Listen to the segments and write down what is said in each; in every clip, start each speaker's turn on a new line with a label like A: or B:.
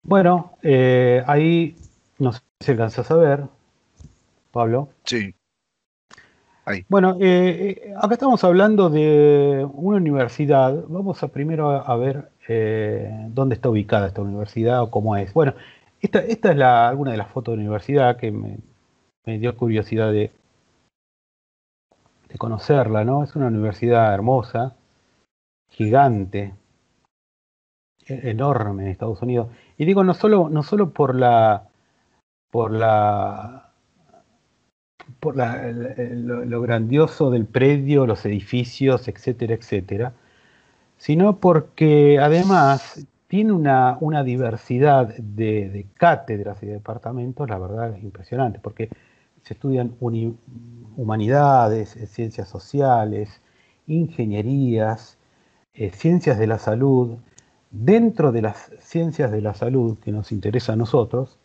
A: Bueno, ahí no sé si alcanzas a ver, Pablo.
B: Sí, ahí.
A: Bueno, acá estamos hablando de una universidad. Vamos a primero a ver dónde está ubicada esta universidad o cómo es. Bueno, esta es alguna de las fotos de la universidad que me dio curiosidad de conocerla, ¿no? Es una universidad hermosa, gigante, enorme en Estados Unidos. Y digo, no solo por lo grandioso del predio, los edificios, etcétera, etcétera, sino porque además tiene una diversidad de cátedras y de departamentos, la verdad es impresionante, porque se estudian humanidades, ciencias sociales, ingenierías, ciencias de la salud. Dentro de las ciencias de la salud que nos interesa a nosotros,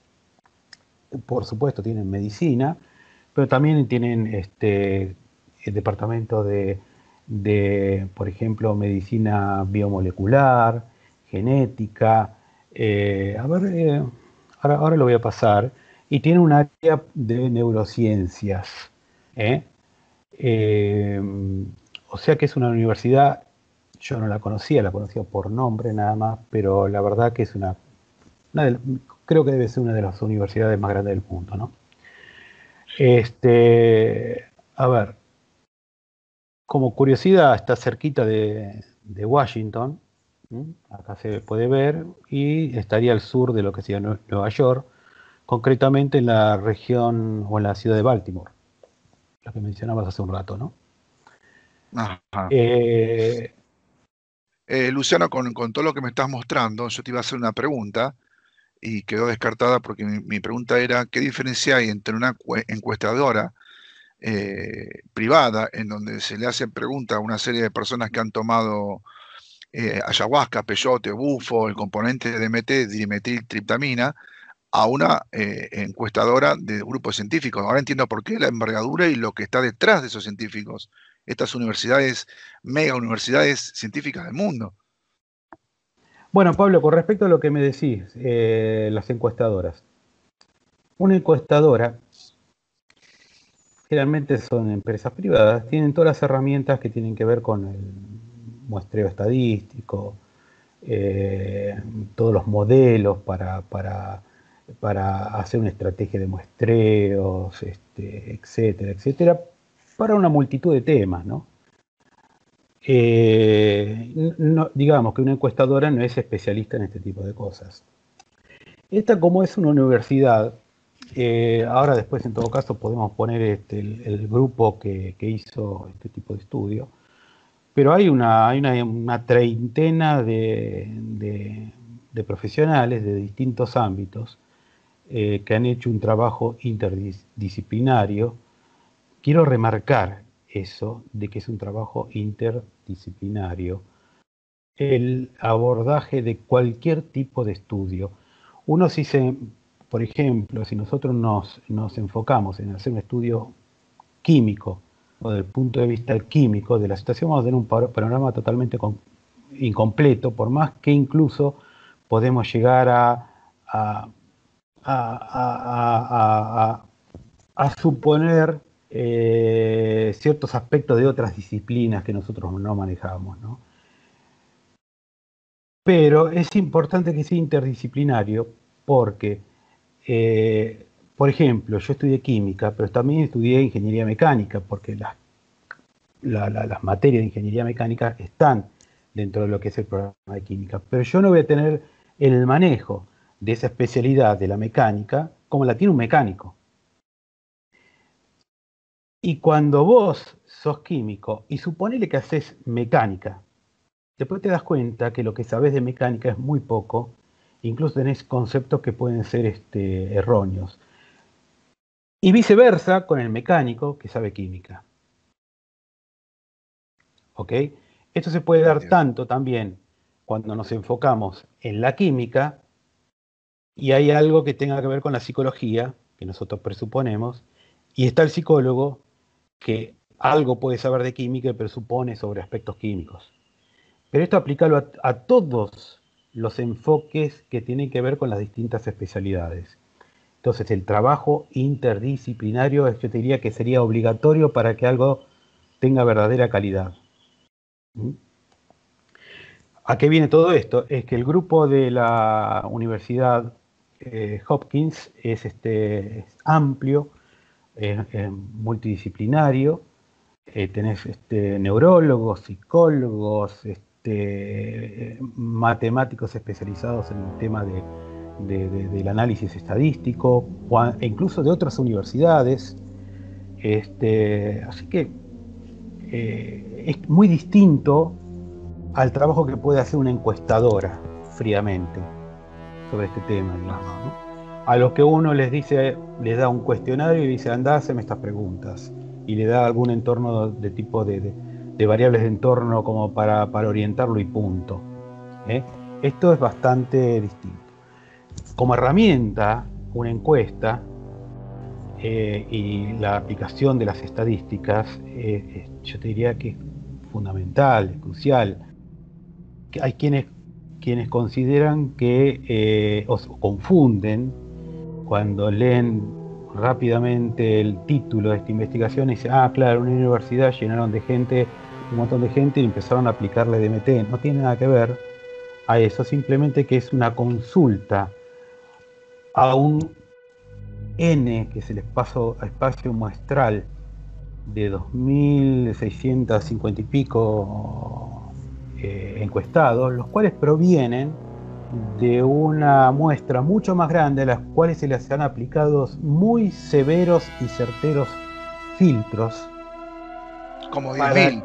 A: por supuesto tienen medicina, pero también tienen el departamento por ejemplo, medicina biomolecular, genética. Ahora lo voy a pasar. Y tiene un área de neurociencias. ¿eh? Eh, o sea que es una universidad, yo no la conocía por nombre nada más, pero la verdad que es una de- creo que debe ser una de las universidades más grandes del mundo, ¿no? A ver, como curiosidad, está cerquita de Washington, ¿m? Acá se puede ver, y estaría al sur de lo que sería Nueva York, concretamente en la región o en la ciudad de Baltimore, lo que mencionabas hace un rato, ¿no?
B: Ajá.
A: Eh,
B: Luciano, con todo lo que me estás mostrando, yo te iba a hacer una pregunta y quedó descartada porque mi pregunta era, ¿qué diferencia hay entre una encuestadora privada en donde se le hacen preguntas a una serie de personas que han tomado ayahuasca, peyote, bufo, el componente de DMT, dimetiltriptamina, a una encuestadora de grupos científicos? Ahora entiendo por qué la envergadura y lo que está detrás de esos científicos, estas universidades, mega universidades científicas del mundo.
A: bueno, Pablo, con respecto a lo que me decís, las encuestadoras. Una encuestadora generalmente son empresas privadas, tienen todas las herramientas que tienen que ver con el muestreo estadístico, eh, todos los modelos para hacer una estrategia de muestreos, etcétera, etcétera, para una multitud de temas, ¿no? Digamos que una encuestadora no es especialista en este tipo de cosas. Esta, como es una universidad, ahora después en todo caso podemos poner el grupo que hizo este tipo de estudio, pero hay una treintena de profesionales de distintos ámbitos que han hecho un trabajo interdisciplinario. Quiero remarcar eso de que es un trabajo interdisciplinario, el abordaje de cualquier tipo de estudio. Uno si se, por ejemplo, si nosotros nos enfocamos en hacer un estudio químico o desde el punto de vista químico de la situación, vamos a tener un panorama totalmente incompleto, por más que incluso podemos llegar a, a- a suponer ciertos aspectos de otras disciplinas que nosotros no manejamos, ¿no? Pero es importante que sea interdisciplinario porque, por ejemplo, yo estudié química, pero también estudié ingeniería mecánica, porque las materias de ingeniería mecánica están dentro de lo que es el programa de química. Pero yo no voy a tener el manejo de esa especialidad de la mecánica como la tiene un mecánico. Y cuando vos sos químico y suponele que haces mecánica, después te das cuenta que lo que sabes de mecánica es muy poco, incluso tenés conceptos que pueden ser erróneos. Y viceversa con el mecánico que sabe química. ¿Ok? Esto se puede dar
B: Entiendo.
A: tanto también cuando nos enfocamos en la química y hay algo que tenga que ver con la psicología, que nosotros presuponemos, y está el psicólogo, que algo puede saber de química y presupone sobre aspectos químicos. Pero esto aplícalo a todos los enfoques que tienen que ver con las distintas especialidades. Entonces, el trabajo interdisciplinario, yo te diría que sería obligatorio para que algo tenga verdadera calidad. ¿Mm? ¿A qué viene todo esto? Es que el grupo de la Universidad Hopkins es amplio, multidisciplinario. Tenés neurólogos, psicólogos, matemáticos especializados en el tema del análisis estadístico, e incluso de otras universidades. Así que es muy distinto al trabajo que puede hacer una encuestadora fríamente sobre este tema, digamos, ¿no? A los que uno les dice, les da un cuestionario y dice, andá, haceme estas preguntas, y le da algún entorno de tipo de variables de entorno como para orientarlo y punto. ¿Eh? Esto es bastante distinto. Como herramienta, una encuesta y la aplicación de las estadísticas, yo te diría que es fundamental, es crucial. Que hay quienes consideran que o confunden cuando leen rápidamente el título de esta investigación y dicen, ah, claro, una universidad llenaron de gente, un montón de gente y empezaron a aplicarle DMT. No tiene nada que ver a eso, simplemente que es una consulta a un N, que es el espacio muestral de 2.650 y pico encuestados, los cuales provienen de una muestra mucho más grande, a las cuales se les han aplicado muy severos y certeros filtros.
B: Como 10.000.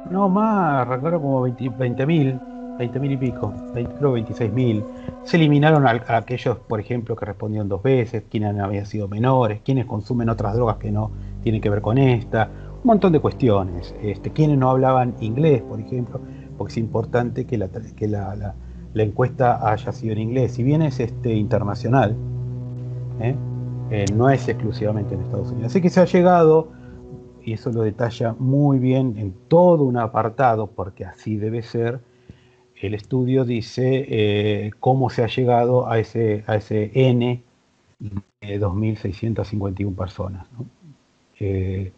A: No más, arrancaron como 20.000 y pico, creo 26.000. Se eliminaron a aquellos, por ejemplo, que respondieron 2 veces, quienes habían sido menores, quienes consumen otras drogas que no tienen que ver con esta, un montón de cuestiones. Quienes no hablaban inglés, por ejemplo, porque es importante que la encuesta haya sido en inglés. Si bien es internacional, no es exclusivamente en Estados Unidos. Así que se ha llegado, y eso lo detalla muy bien en todo un apartado, porque así debe ser. El estudio dice cómo se ha llegado a ese N de 2.651 personas, ¿no?
B: Sí.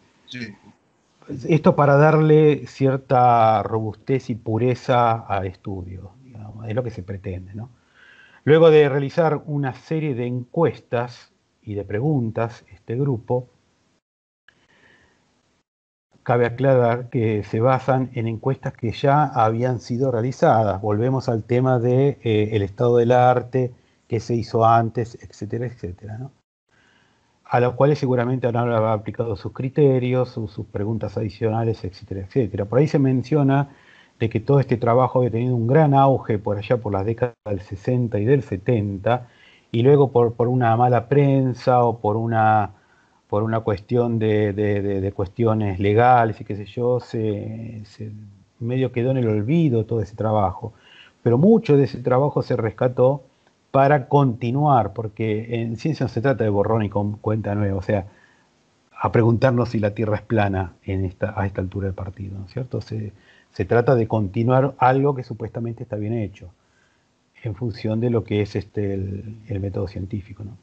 A: Esto para darle cierta robustez y pureza al estudio, digamos, es lo que se pretende, ¿no? Luego de realizar una serie de encuestas y de preguntas, este grupo, cabe aclarar que se basan en encuestas que ya habían sido realizadas. Volvemos al tema de el estado del arte, qué se hizo antes, etcétera, etcétera, ¿no? A los cuales seguramente habrán aplicado sus criterios, sus preguntas adicionales, etcétera, etcétera. Por ahí se menciona de que todo este trabajo había tenido un gran auge por allá por las décadas del 60 y del 70, y luego por una mala prensa o por una cuestión de cuestiones legales y qué sé yo, se medio quedó en el olvido todo ese trabajo. Pero mucho de ese trabajo se rescató para continuar, porque en ciencia no se trata de borrón y con cuenta nueva, o sea, a preguntarnos si la Tierra es plana a esta altura del partido, ¿no es cierto? Se trata de continuar algo que supuestamente está bien hecho, en función de lo que es el método científico, ¿no?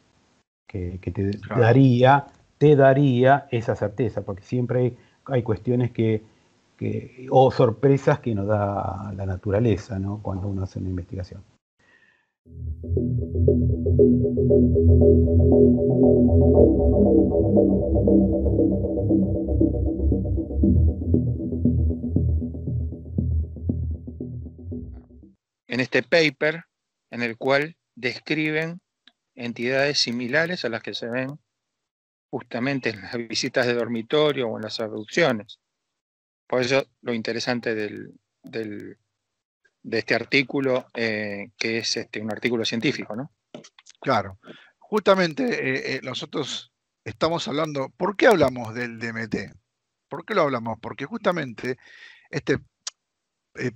A: Que
B: Claro.
A: te daría esa certeza, porque siempre hay cuestiones o sorpresas que nos da la naturaleza, ¿no? Cuando uno hace una investigación.
C: En este paper, en el cual describen entidades similares a las que se ven justamente en las visitas de dormitorio o en las abducciones. Por eso lo interesante de este artículo, que es un artículo científico, ¿no?
B: Claro. Justamente nosotros estamos hablando, ¿por qué hablamos del DMT? ¿Por qué lo hablamos? Porque justamente este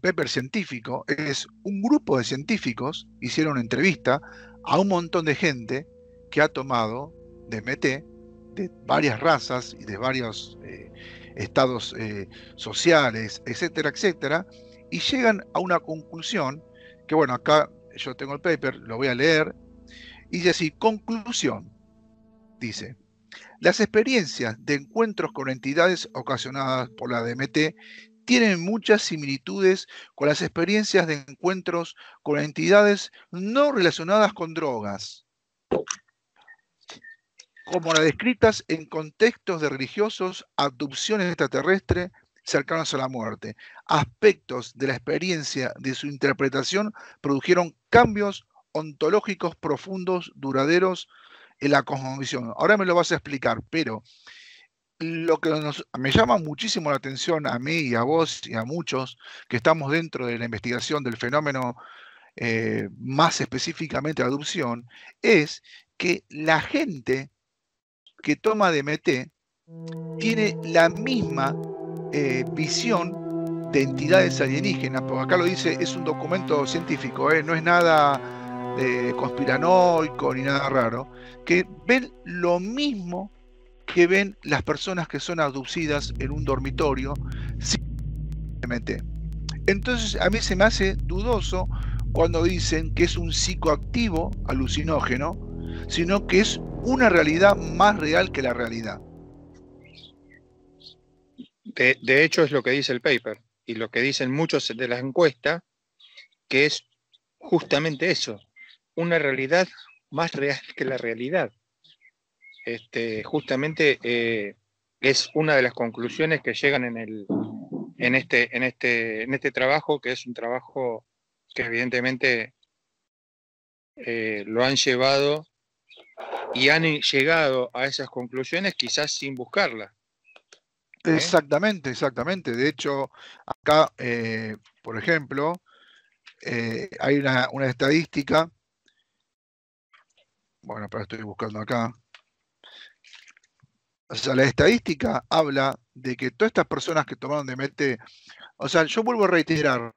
B: paper científico es un grupo de científicos, hicieron una entrevista a un montón de gente que ha tomado DMT de varias razas y de varios estados sociales, etcétera, etcétera, y llegan a una conclusión que, bueno, acá yo tengo el paper, lo voy a leer, y dice así: conclusión, dice: las experiencias de encuentros con entidades ocasionadas por la DMT tienen muchas similitudes con las experiencias de encuentros con entidades no relacionadas con drogas, como las descritas en contextos de religiosos, abducciones extraterrestres cercanos a la muerte. Aspectos de la experiencia de su interpretación produjeron cambios ontológicos profundos, duraderos en la cosmovisión. Ahora me lo vas a explicar, pero lo que me llama muchísimo la atención a mí y a vos y a muchos que estamos dentro de la investigación del fenómeno, más específicamente la adopción, es que la gente que toma DMT tiene la misma visión de entidades alienígenas, porque acá lo dice, es un documento científico, no es nada conspiranoico ni nada raro, que ven lo mismo que ven las personas que son abducidas en un dormitorio sin DMT. Entonces a mí se me hace dudoso cuando dicen que es un psicoactivo alucinógeno, sino que es una realidad más real que la realidad.
C: De hecho es lo que dice el paper y lo que dicen muchos de las encuestas, que es justamente eso, una realidad más real que la realidad. Justamente es una de las conclusiones que llegan en este trabajo, que es un trabajo que evidentemente lo han llevado y han llegado a esas conclusiones quizás sin buscarlas.
B: Exactamente, exactamente. De hecho, acá, por ejemplo, hay una estadística. Bueno, pero estoy buscando acá. O sea, la estadística habla de que todas estas personas que tomaron DMT, o sea, yo vuelvo a reiterar,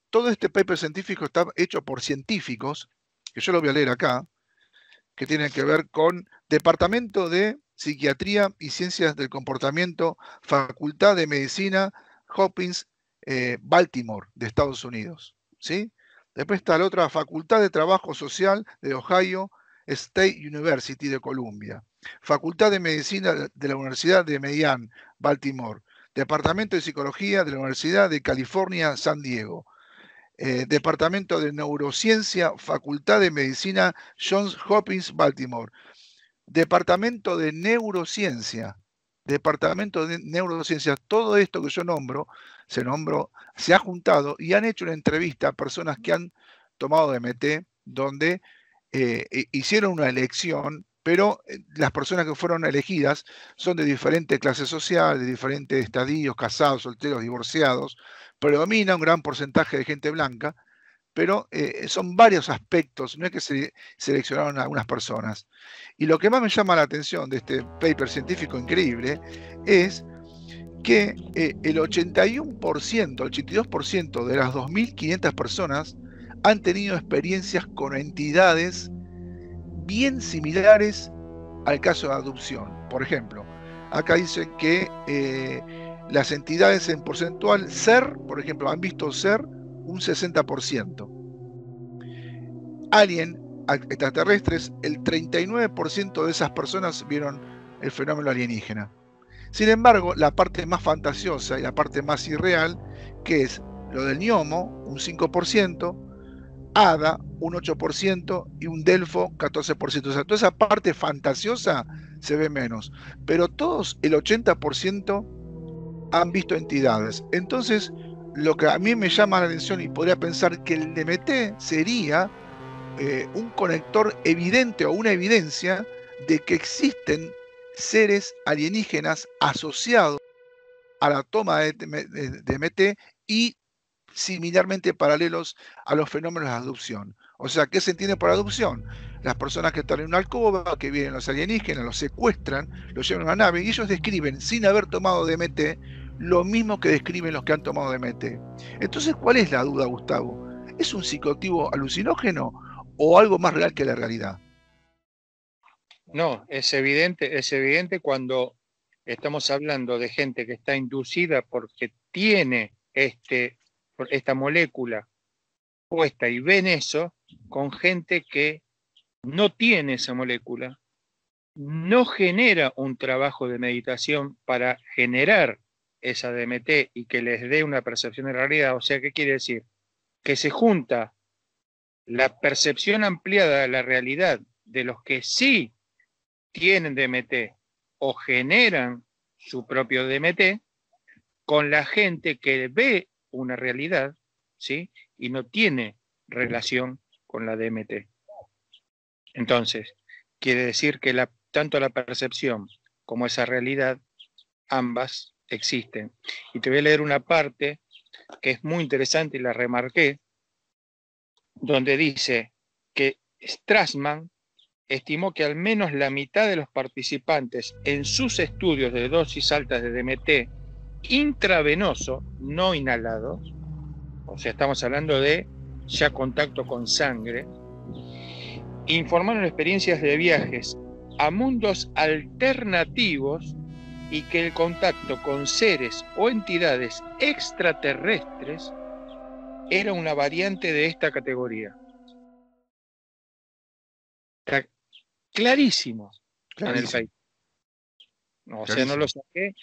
B: todo este paper científico está hecho por científicos, que yo lo voy a leer acá, que tienen que ver con Departamento de Psiquiatría y Ciencias del Comportamiento, Facultad de Medicina, Hopkins, Baltimore, de Estados Unidos, ¿sí? Después está la otra, Facultad de Trabajo Social de Ohio State University de Columbia, Facultad de Medicina de la Universidad de Median, Baltimore, Departamento de Psicología de la Universidad de California, San Diego, Departamento de Neurociencia, Facultad de Medicina, Johns Hopkins, Baltimore, Departamento de Neurociencia, todo esto que yo nombro, se ha juntado y han hecho una entrevista a personas que han tomado DMT, donde hicieron una elección, pero las personas que fueron elegidas son de diferente clase social, de diferentes estadios, casados, solteros, divorciados. Predomina un gran porcentaje de gente blanca, pero son varios aspectos, no es que se seleccionaron a algunas personas. Y lo que más me llama la atención de este paper científico increíble es que el 81%, el 82% de las 2.500 personas han tenido experiencias con entidades bien similares al caso de adopción. Por ejemplo, acá dicen que las entidades en porcentual ser, por ejemplo, han visto ser un 60%. Alien, extraterrestres, el 39% de esas personas vieron el fenómeno alienígena. Sin embargo, la parte más fantasiosa y la parte más irreal, que es lo del gnomo, un 5%, Hada, un 8%, y un Delfo, 14%. O sea, toda esa parte fantasiosa se ve menos. Pero todos, el 80%, han visto entidades. Entonces, lo que a mí me llama la atención y podría pensar que el DMT sería un conector evidente o una evidencia de que existen seres alienígenas asociados a la toma de DMT y similarmente paralelos a los fenómenos de adopción. O sea, ¿qué se entiende por adopción? Las personas que están en una alcoba, que vienen los alienígenas, los secuestran, los llevan a una nave y ellos describen, sin haber tomado DMT, lo mismo que describen los que han tomado DMT. Entonces, ¿cuál es la duda, Gustavo? ¿Es un psicoactivo alucinógeno o algo más real que la realidad?
C: No, es evidente cuando estamos hablando de gente que está inducida porque tiene esta molécula puesta y ven eso, con gente que no tiene esa molécula, no genera un trabajo de meditación para generar esa DMT y que les dé una percepción de realidad. O sea, ¿qué quiere decir? Que se junta la percepción ampliada de la realidad de los que sí tienen DMT o generan su propio DMT con la gente que ve una realidad, ¿sí? Y no tiene relación con la DMT. Entonces, quiere decir que tanto la percepción como esa realidad, ambas existen. Y te voy a leer una parte que es muy interesante y la remarqué, donde dice que Strassman estimó que al menos la mitad de los participantes en sus estudios de dosis altas de DMT intravenoso, no inhalado, o sea, estamos hablando de ya contacto con sangre, informaron experiencias de viajes a mundos alternativos y que el contacto con seres o entidades extraterrestres era una variante de esta categoría. Está clarísimo en el país. O sea, no lo saqué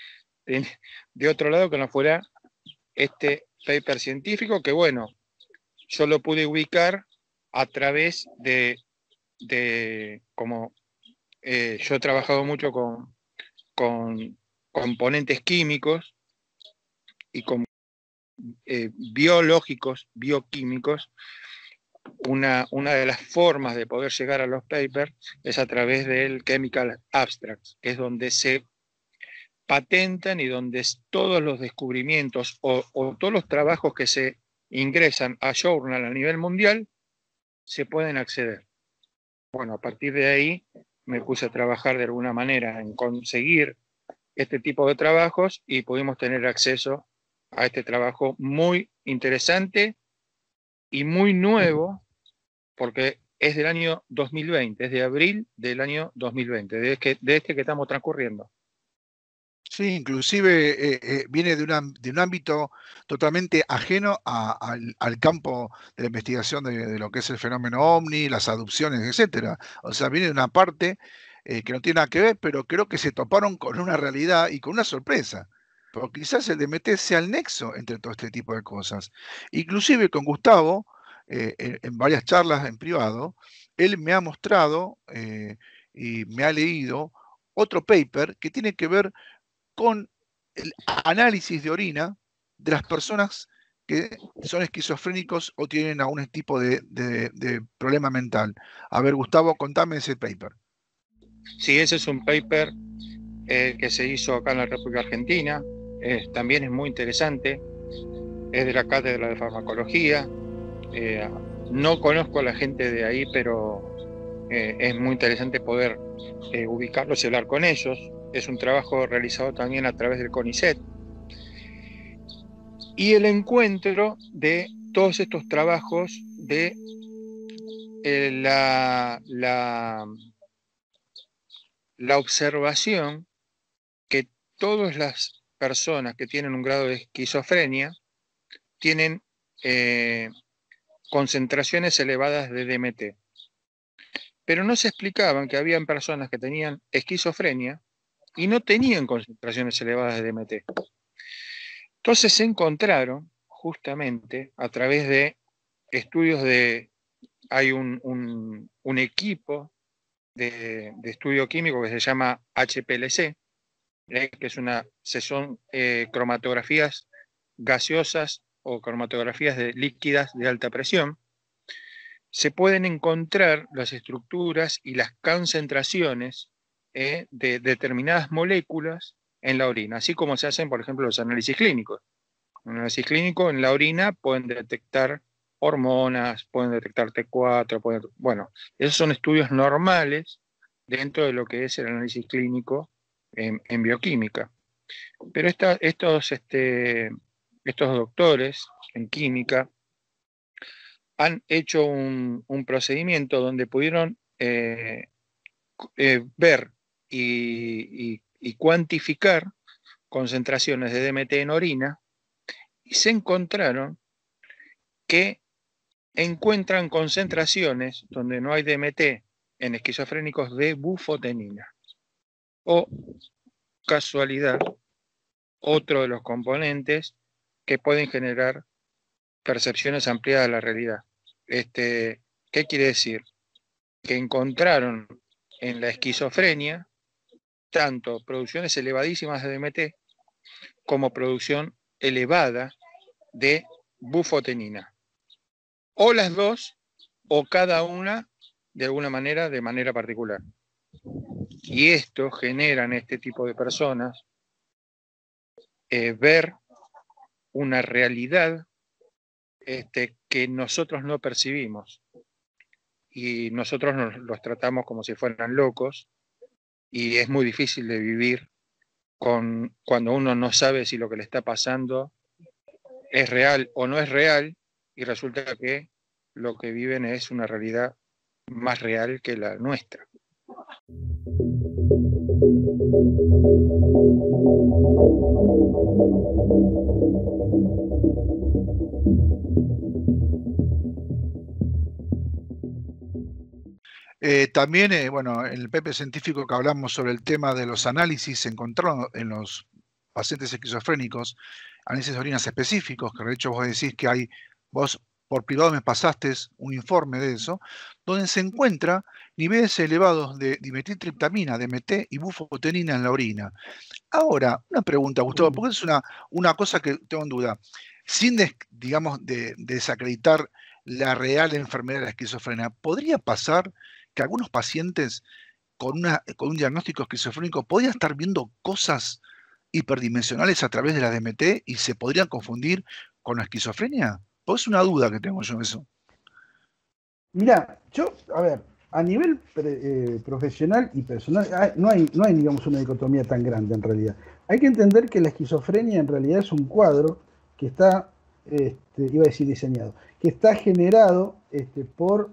C: de otro lado que no fuera este paper científico, que bueno, yo lo pude ubicar a través de como yo he trabajado mucho con componentes químicos y con biológicos, bioquímicos. Una de las formas de poder llegar a los papers es a través del Chemical Abstracts, que es donde se patentan y donde todos los descubrimientos o todos los trabajos que se ingresan a Journal a nivel mundial se pueden acceder. Bueno, a partir de ahí me puse a trabajar de alguna manera en conseguir este tipo de trabajos y pudimos tener acceso a este trabajo muy interesante y muy nuevo, porque es del año 2020, es de abril del año 2020, de este que estamos transcurriendo.
B: Sí, inclusive viene de un ámbito totalmente ajeno al campo de la investigación de lo que es el fenómeno OVNI, las adopciones, etcétera. O sea, viene de una parte que no tiene nada que ver, pero creo que se toparon con una realidad y con una sorpresa. Porque quizás el DMT sea el nexo entre todo este tipo de cosas. Inclusive con Gustavo, en varias charlas en privado, él me ha mostrado y me ha leído otro paper que tiene que ver con el análisis de orina de las personas que son esquizofrénicos o tienen algún tipo de problema mental. A ver, Gustavo, contame ese paper.
C: Sí, ese es un paper que se hizo acá en la República Argentina. También es muy interesante. Es de la Cátedra de Farmacología. No conozco a la gente de ahí, pero es muy interesante poder ubicarlos y hablar con ellos. Es un trabajo realizado también a través del CONICET. Y el encuentro de todos estos trabajos de la observación que todas las personas que tienen un grado de esquizofrenia tienen concentraciones elevadas de DMT. Pero no se explicaban que habían personas que tenían esquizofrenia y no tenían concentraciones elevadas de DMT. Entonces se encontraron justamente a través de estudios hay un equipo de estudio químico que se llama HPLC, que son cromatografías gaseosas o cromatografías líquidas de alta presión. Se pueden encontrar las estructuras y las concentraciones de determinadas moléculas en la orina, así como se hacen, por ejemplo, los análisis clínicos. En el análisis clínico, en la orina, pueden detectar hormonas, pueden detectar T4, bueno, esos son estudios normales dentro de lo que es el análisis clínico en bioquímica. Pero estos doctores en química han hecho un procedimiento donde pudieron ver y cuantificar concentraciones de DMT en orina, y se encontraron que encuentran concentraciones donde no hay DMT en esquizofrénicos de bufotenina. O, casualidad, otro de los componentes que pueden generar percepciones ampliadas de la realidad. ¿Qué quiere decir? Que encontraron en la esquizofrenia tanto producciones elevadísimas de DMT como producción elevada de bufotenina. O las dos, o cada una de alguna manera, de manera particular. Y esto genera en este tipo de personas ver una realidad que nosotros no percibimos. Y nosotros los tratamos como si fueran locos, y es muy difícil de vivir cuando uno no sabe si lo que le está pasando es real o no es real, y resulta que lo que viven es una realidad más real que la nuestra.
B: También, bueno, en el paper científico que hablamos sobre el tema de los análisis, se encontraron en los pacientes esquizofrénicos análisis de orinas específicos, que de hecho vos decís que vos por privado me pasaste un informe de eso, donde se encuentra niveles elevados de dimetiltriptamina, DMT y bufotenina en la orina. Ahora, una pregunta, Gustavo, porque es una cosa que tengo en duda. Sin, digamos, desacreditar la real enfermedad de la esquizofrenia, ¿podría pasar que algunos pacientes con un diagnóstico esquizofrénico podrían estar viendo cosas hiperdimensionales a través de la DMT y se podrían confundir con la esquizofrenia? Pues es una duda que tengo yo eso.
D: Mirá, a ver, a nivel profesional y personal, no hay, digamos, una dicotomía tan grande en realidad. Hay que entender que la esquizofrenia en realidad es un cuadro que está, iba a decir diseñado, que está generado por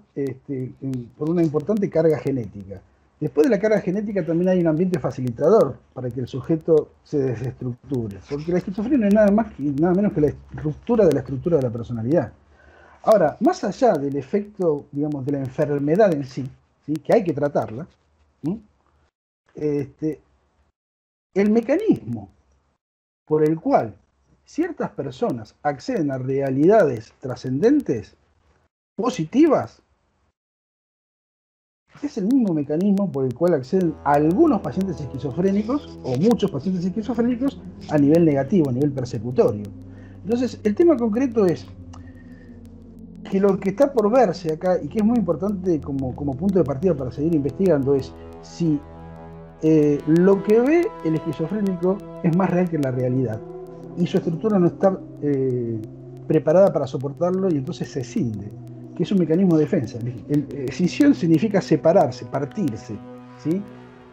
D: una importante carga genética. Después de la carga genética también hay un ambiente facilitador para que el sujeto se desestructure, porque la esquizofrenia no es nada más y nada menos que la ruptura de la estructura de la personalidad. Ahora, más allá del efecto, digamos, de la enfermedad en sí, ¿sí?, que hay que tratarla, el mecanismo por el cual ciertas personas acceden a realidades trascendentes, positivas, es el mismo mecanismo por el cual acceden algunos pacientes esquizofrénicos o muchos pacientes esquizofrénicos a nivel negativo, a nivel persecutorio. Entonces, el tema concreto es que lo que está por verse acá, y que es muy importante como punto de partida para seguir investigando, es si lo que ve el esquizofrénico es más real que la realidad, y su estructura no está preparada para soportarlo, y entonces se escinde, que es un mecanismo de defensa. Escisión significa separarse, partirse, ¿sí?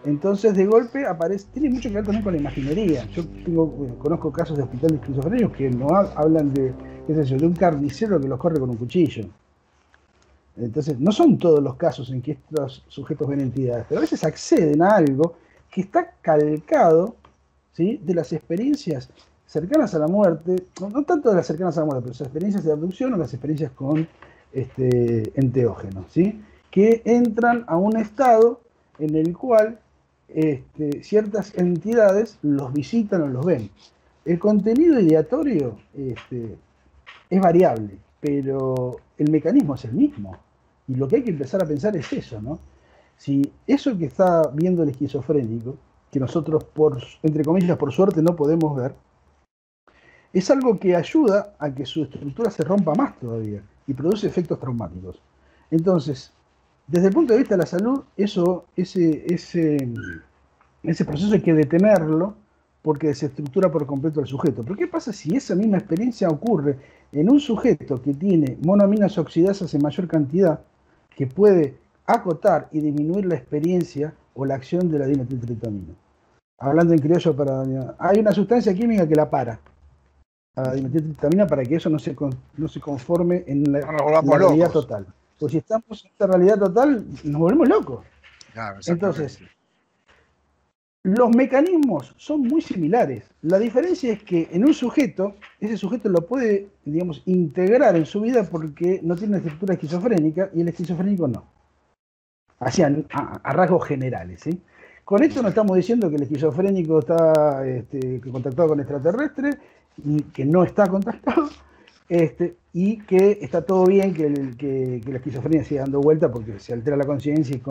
D: Entonces, de golpe aparece, tiene mucho que ver también con la imaginería. Yo conozco casos de hospitales esquizofrénicos que no hablan de, qué sé yo, de un carnicero que los corre con un cuchillo. Entonces, no son todos los casos en que estos sujetos ven entidades, pero a veces acceden a algo que está calcado, ¿sí?, de las experiencias cercanas a la muerte, no tanto de las cercanas a la muerte, pero las experiencias de abducción o las experiencias con enteógenos, ¿sí?, que entran a un estado en el cual ciertas entidades los visitan o los ven. El contenido ideatorio es variable, pero el mecanismo es el mismo. Y lo que hay que empezar a pensar es eso, ¿no? Si eso que está viendo el esquizofrénico, que nosotros, entre comillas, por suerte no podemos ver, es algo que ayuda a que su estructura se rompa más todavía y produce efectos traumáticos. Entonces, desde el punto de vista de la salud, ese proceso hay que detenerlo porque desestructura por completo al sujeto. Pero ¿qué pasa si esa misma experiencia ocurre en un sujeto que tiene monoaminas oxidasas en mayor cantidad, que puede acotar y disminuir la experiencia o la acción de la dimetiltriptamina? Hablando en criollo, hay una sustancia química que la para. a la dimetiltriptamina para que eso no se conforme en la,
B: No nos volvamos
D: la realidad
B: locos.
D: total. Pues si estamos en esta realidad total, nos volvemos locos.
B: Claro,
D: Entonces, los mecanismos son muy similares. La diferencia es que en un sujeto, ese sujeto lo puede, digamos, integrar en su vida porque no tiene una estructura esquizofrénica y el esquizofrénico no. Así a rasgos generales, ¿sí? Con esto no estamos diciendo que el esquizofrénico está contactado con extraterrestres, y que no está contactado, y que está todo bien que la esquizofrenia siga dando vuelta porque se altera la conciencia y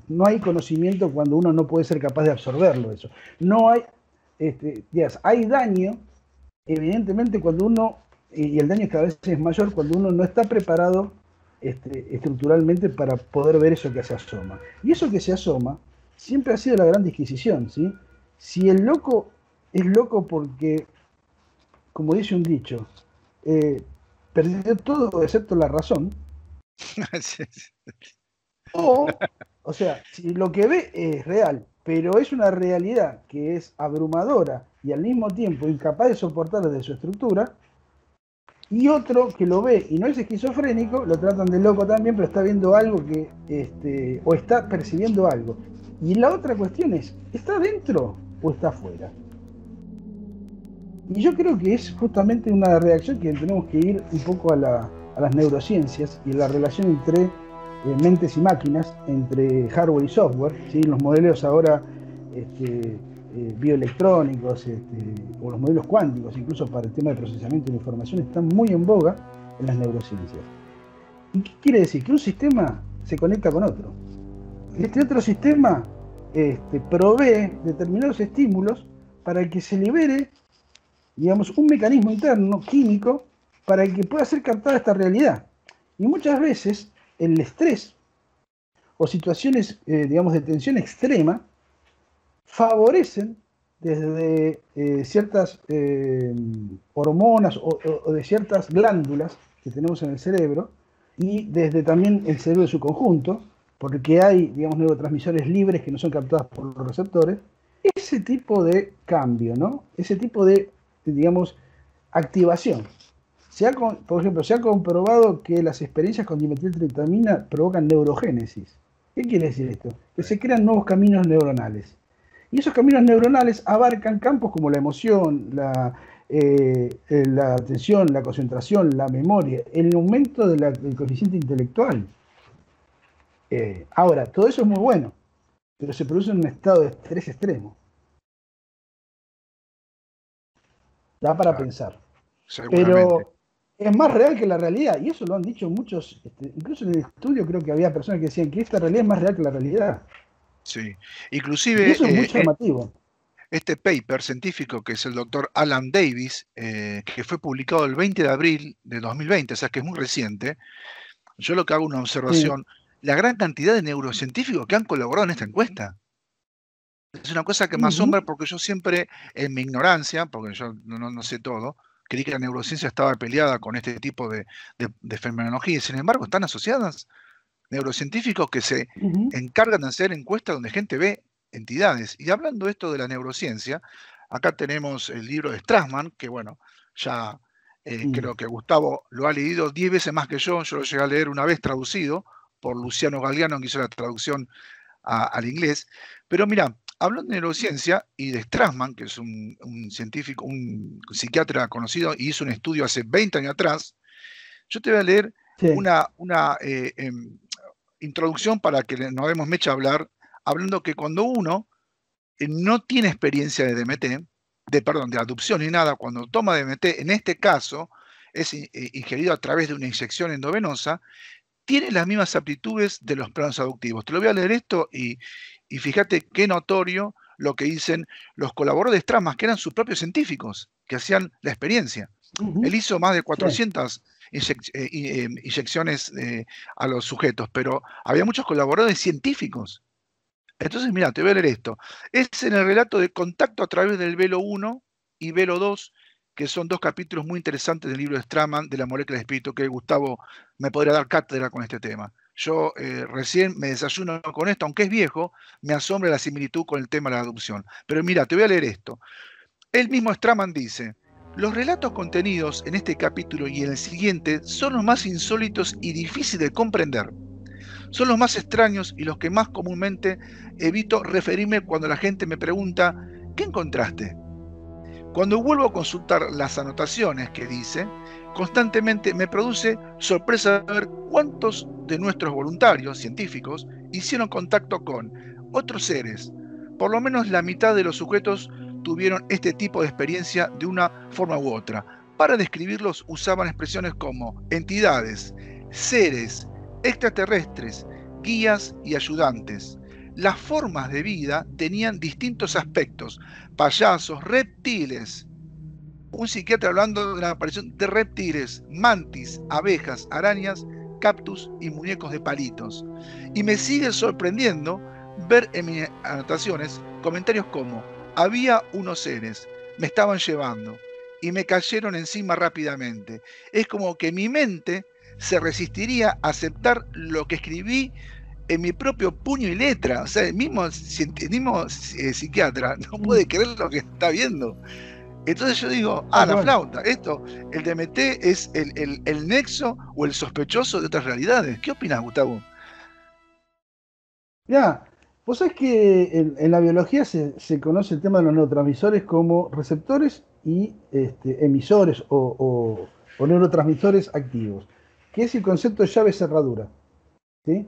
D: no hay conocimiento cuando uno no puede ser capaz de absorberlo eso. No hay, hay daño, evidentemente, cuando uno, y el daño cada vez es mayor cuando uno no está preparado estructuralmente para poder ver eso que se asoma. Y eso que se asoma siempre ha sido la gran disquisición, ¿sí? Si el loco es loco porque, como dice un dicho, perdió todo excepto la razón, o sea, si lo que ve es real, pero es una realidad que es abrumadora y al mismo tiempo incapaz de soportar desde su estructura, y otro que lo ve y no es esquizofrénico, lo tratan de loco también, pero está viendo algo que, o está percibiendo algo. Y la otra cuestión es, ¿está dentro o está afuera? Y yo creo que es justamente una reacción que tenemos que ir un poco a las neurociencias y la relación entre mentes y máquinas, entre hardware y software, ¿sí? Los modelos ahora bioelectrónicos o los modelos cuánticos, incluso para el tema de procesamiento de información, están muy en boga en las neurociencias. ¿Y qué quiere decir? Que un sistema se conecta con otro. Este otro sistema provee determinados estímulos para que se libere, digamos, un mecanismo interno, químico, para que pueda ser captada esta realidad. Y muchas veces el estrés o situaciones, digamos, de tensión extrema favorecen desde ciertas hormonas o de ciertas glándulas que tenemos en el cerebro y desde también el cerebro en su conjunto, porque hay, digamos, neurotransmisores libres que no son captados por los receptores, ese tipo de cambio, ¿no? Ese tipo de, digamos, activación. Por ejemplo, se ha comprobado que las experiencias con dimetiltriptamina provocan neurogénesis. ¿Qué quiere decir esto? Que se crean nuevos caminos neuronales. Y esos caminos neuronales abarcan campos como la emoción, la atención, la concentración, la memoria, el aumento del coeficiente intelectual. Ahora, todo eso es muy bueno, pero se produce en un estado de estrés extremo. Da para pensar. Pero es más real que la realidad, y eso lo han dicho muchos, incluso en el estudio creo que había personas que decían que esta realidad es más real que la realidad.
B: Sí, inclusive
D: y eso es muy llamativo.
B: Este paper científico que es el doctor Alan Davis, que fue publicado el 20 de abril de 2020, o sea que es muy reciente, yo lo que hago una observación, la gran cantidad de neurocientíficos que han colaborado en esta encuesta. Es una cosa que me asombra porque yo siempre, en mi ignorancia, porque yo no sé todo, creí que la neurociencia estaba peleada con este tipo de fenomenología, y sin embargo están asociadas. Neurocientíficos que se encargan de hacer encuestas donde gente ve entidades. Y hablando esto de la neurociencia, acá tenemos el libro de Strassman, que bueno, ya creo que Gustavo lo ha leído 10 veces más que yo lo llegué a leer una vez traducido por Luciano Galliano, que hizo la traducción al inglés. Pero mira, hablando de neurociencia y de Strassman, que es un científico, un psiquiatra conocido, y hizo un estudio hace 20 años atrás, yo te voy a leer una introducción para que nos demos mecha a hablar, hablando que cuando uno no tiene experiencia de DMT, de adopción ni nada, cuando toma DMT, en este caso, es ingerido a través de una inyección endovenosa, tiene las mismas aptitudes de los planos aductivos. Te lo voy a leer esto y fíjate qué notorio lo que dicen los colaboradores de Strassman, que eran sus propios científicos, que hacían la experiencia. Él hizo más de 400 inyecciones a los sujetos, pero había muchos colaboradores científicos. Entonces, mira, te voy a leer esto. Es en el relato de Contacto a través del velo 1 y velo 2, que son dos capítulos muy interesantes del libro de Strassman, de la molécula de espíritu, que Gustavo me podría dar cátedra con este tema. Yo recién me desayuno con esto, aunque es viejo, me asombra la similitud con el tema de la adopción. Pero mira, te voy a leer esto. El mismo Strassman dice: Los relatos contenidos en este capítulo y en el siguiente son los más insólitos y difíciles de comprender. Son los más extraños y los que más comúnmente evito referirme cuando la gente me pregunta ¿qué encontraste? Cuando vuelvo a consultar las anotaciones que dice, constantemente me produce sorpresa ver cuántos de nuestros voluntarios científicos hicieron contacto con otros seres. Por lo menos la mitad de los sujetos tuvieron este tipo de experiencia de una forma u otra. Para describirlos usaban expresiones como entidades, seres, extraterrestres, guías y ayudantes. Las formas de vida tenían distintos aspectos: payasos, reptiles. Un psiquiatra hablando de la aparición de reptiles, mantis, abejas, arañas, cactus y muñecos de palitos. Y me sigue sorprendiendo ver en mis anotaciones comentarios como: había unos seres, me estaban llevando y me cayeron encima rápidamente. Es como que mi mente se resistiría a aceptar lo que escribí en mi propio puño y letra. O sea, el mismo psiquiatra no puede creer lo que está viendo. Entonces yo digo, la flauta, esto, el DMT es el nexo o el sospechoso de otras realidades. ¿Qué opinas, Gustavo?
D: Ya, vos sabés que en la biología se conoce el tema de los neurotransmisores como receptores y emisores o neurotransmisores activos, que es el concepto de llave cerradura. ¿Sí?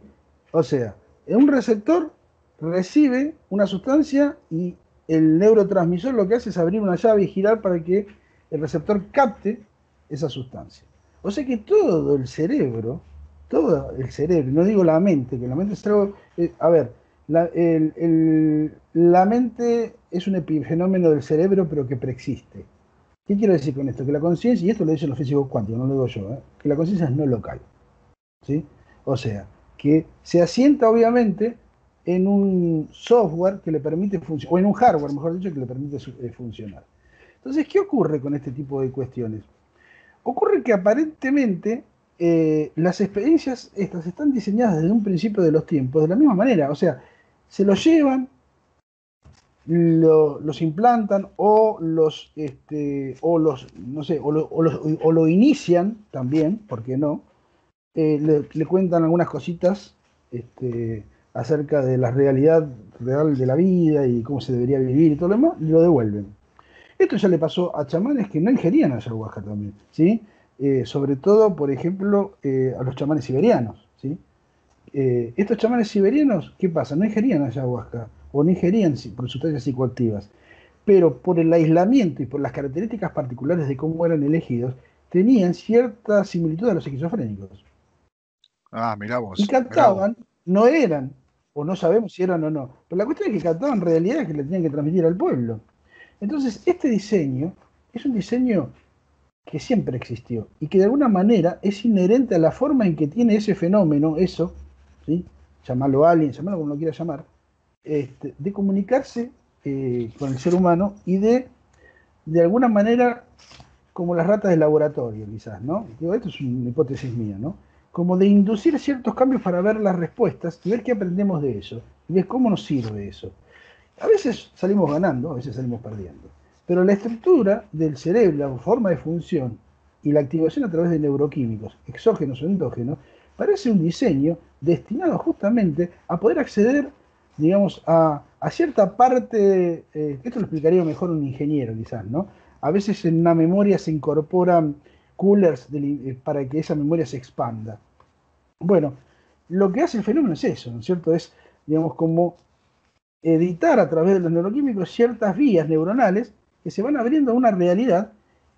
D: O sea, un receptor recibe una sustancia y el neurotransmisor lo que hace es abrir una llave y girar para que el receptor capte esa sustancia. O sea que todo el cerebro, no digo la mente, que la mente es algo... la mente es un epifenómeno del cerebro, pero que preexiste. ¿Qué quiero decir con esto? Que la conciencia, y esto lo dicen los físicos cuánticos, no lo digo yo, que la conciencia es no local. ¿Sí? O sea, que se asienta obviamente en un software que le permite funcionar, o en un hardware, mejor dicho, que le permite funcionar. Entonces, ¿qué ocurre con este tipo de cuestiones? Ocurre que aparentemente las experiencias estas están diseñadas desde un principio de los tiempos de la misma manera. O sea, se los llevan, los implantan o lo inician también, ¿por qué no? Le cuentan algunas cositas acerca de la realidad real de la vida y cómo se debería vivir y todo lo demás, y lo devuelven. Esto ya le pasó a chamanes que no ingerían ayahuasca también, ¿sí? Sobre todo, por ejemplo, a los chamanes siberianos, ¿sí? Estos chamanes siberianos, ¿qué pasa? No ingerían ayahuasca o no ingerían sustancias psicoactivas, pero por el aislamiento y por las características particulares de cómo eran elegidos, tenían cierta similitud a los esquizofrénicos.
B: Mirá vos.
D: Y captaban, no eran, o no sabemos si eran o no, pero la cuestión es que captaban realidades que le tenían que transmitir al pueblo. Entonces, este diseño es un diseño que siempre existió y que de alguna manera es inherente a la forma en que tiene ese fenómeno, eso, ¿sí? Llamarlo alien, llamarlo como lo quiera llamar, de comunicarse con el ser humano y de alguna manera, como las ratas de laboratorio, quizás, ¿no? Digo, esto es una hipótesis mía, ¿no? Como de inducir ciertos cambios para ver las respuestas y ver qué aprendemos de eso, y ver cómo nos sirve eso. A veces salimos ganando, a veces salimos perdiendo. Pero la estructura del cerebro, la forma de función y la activación a través de neuroquímicos, exógenos o endógenos, parece un diseño destinado justamente a poder acceder, digamos, a cierta parte, esto lo explicaría mejor un ingeniero quizás, ¿no? A veces en una memoria se incorporan coolers para que esa memoria se expanda. Bueno, lo que hace el fenómeno es eso, ¿no es cierto? Es, digamos, como editar a través de los neuroquímicos ciertas vías neuronales que se van abriendo a una realidad